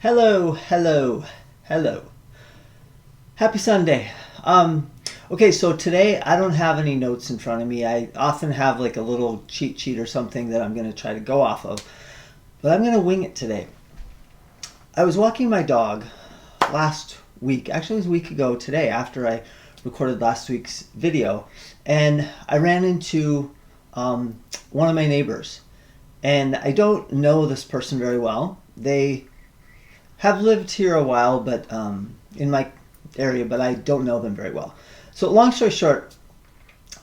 Hello, hello, hello. Happy Sunday. Okay, so today I don't have any notes in front of me. I often have like a little cheat sheet or something that I'm going to try to go off of, but I'm going to wing it today. I was walking my dog last week, actually it was a week ago today after I recorded last week's video, and I ran into one of my neighbors. And I don't know this person very well. They have lived here a while, but in my area, but I don't know them very well. So long story short,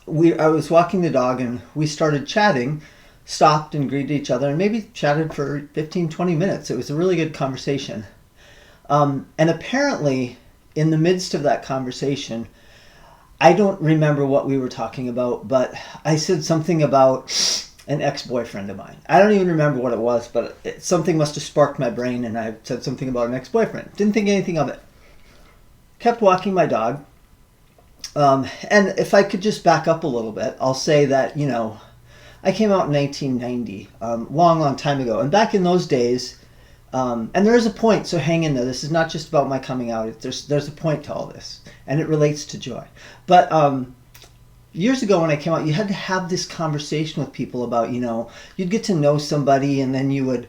I was walking the dog and we started chatting, stopped and greeted each other, and maybe chatted for 15, 20 minutes. It was a really good conversation. And apparently, in the midst of that conversation, I don't remember what we were talking about, but I said something about an ex-boyfriend of mine. I don't even remember what it was, but something must have sparked my brain and I said something about an ex-boyfriend. Didn't think anything of it. Kept walking my dog. And if I could just back up a little bit, I'll say that, I came out in 1990, long time ago. And back in those days, and there is a point, so hang in there. This is not just about my coming out. There's a point to all this, and it relates to joy. But years ago when I came out, you had to have this conversation with people about, you'd get to know somebody and then you would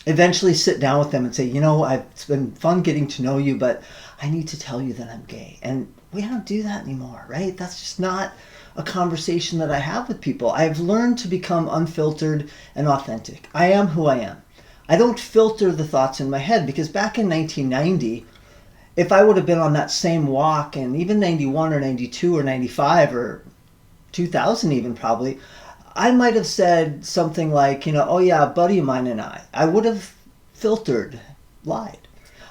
eventually sit down with them and say, it's been fun getting to know you, but I need to tell you that I'm gay. And we don't do that anymore, right? That's just not a conversation that I have with people. I've learned to become unfiltered and authentic. I am who I am. I don't filter the thoughts in my head, because back in 1990, if I would have been on that same walk, and even 91 or 92 or 95 or 2000 even probably, I might have said something like, oh yeah, a buddy of mine and I would have filtered, lied.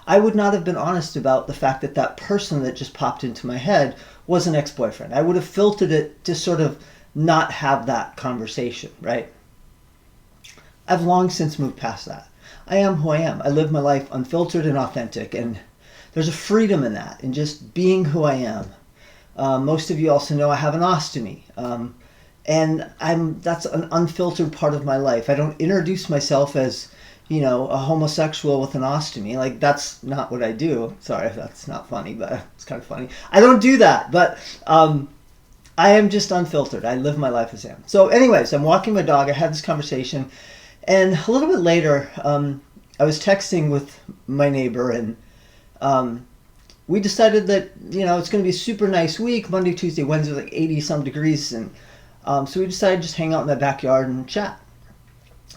I would not have been honest about the fact that that person that just popped into my head was an ex-boyfriend. I would have filtered it to sort of not have that conversation, right? I've long since moved past that. I am who I am. I live my life unfiltered and authentic, and there's a freedom in that, in just being who I am. Most of you also know I have an ostomy, and that's an unfiltered part of my life. I don't introduce myself as, a homosexual with an ostomy. Like, that's not what I do. Sorry if that's not funny, but it's kind of funny. I don't do that, but I am just unfiltered. I live my life as I am. So anyways, I'm walking my dog. I had this conversation, and a little bit later, I was texting with my neighbor, and we decided that, it's going to be a super nice week. Monday, Tuesday, Wednesday, like 80 some degrees. And so we decided to just hang out in the backyard and chat.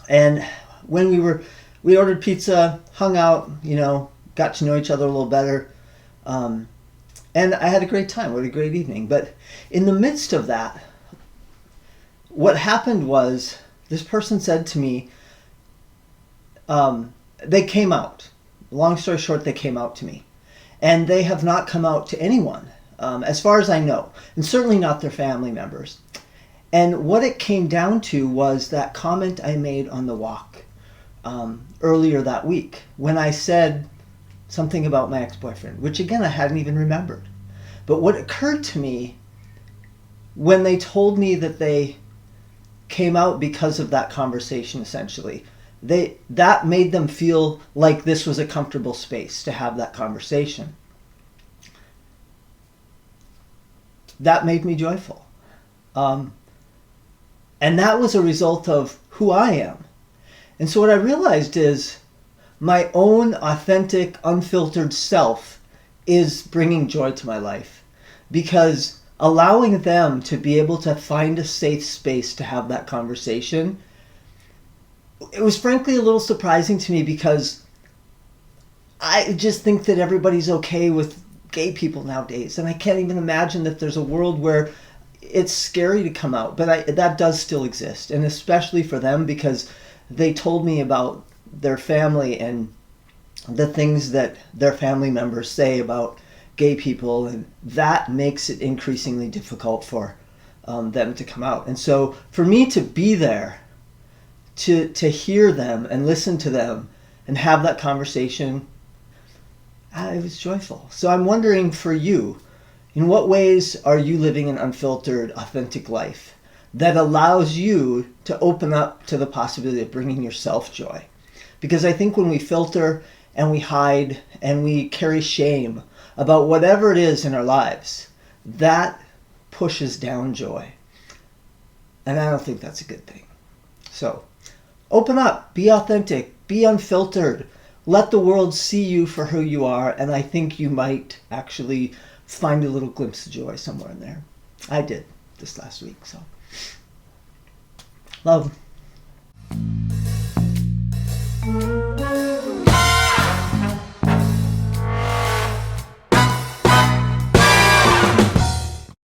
And when we ordered pizza, hung out, got to know each other a little better. And I had a great time. We had a great evening. But in the midst of that, what happened was this person said to me, they came out. Long story short, they came out to me. And they have not come out to anyone, as far as I know, and certainly not their family members. And what it came down to was that comment I made on the walk earlier that week, when I said something about my ex-boyfriend, which again I hadn't even remembered. But what occurred to me when they told me that they came out because of that conversation, essentially, that made them feel like this was a comfortable space to have that conversation. That made me joyful. And that was a result of who I am. And so what I realized is my own authentic, unfiltered self is bringing joy to my life, because allowing them to be able to find a safe space to have that conversation, it was frankly a little surprising to me, because I just think that everybody's okay with gay people nowadays. And I can't even imagine that there's a world where it's scary to come out. But that does still exist. And especially for them, because they told me about their family and the things that their family members say about gay people. And that makes it increasingly difficult for them to come out. And so for me to be there, to hear them and listen to them and have that conversation, it was joyful. So I'm wondering for you, in what ways are you living an unfiltered, authentic life that allows you to open up to the possibility of bringing yourself joy? Because I think when we filter and we hide and we carry shame about whatever it is in our lives, that pushes down joy. And I don't think that's a good thing. So open up, be authentic, be unfiltered. Let the world see you for who you are, and I think you might actually find a little glimpse of joy somewhere in there. I did this last week. So love.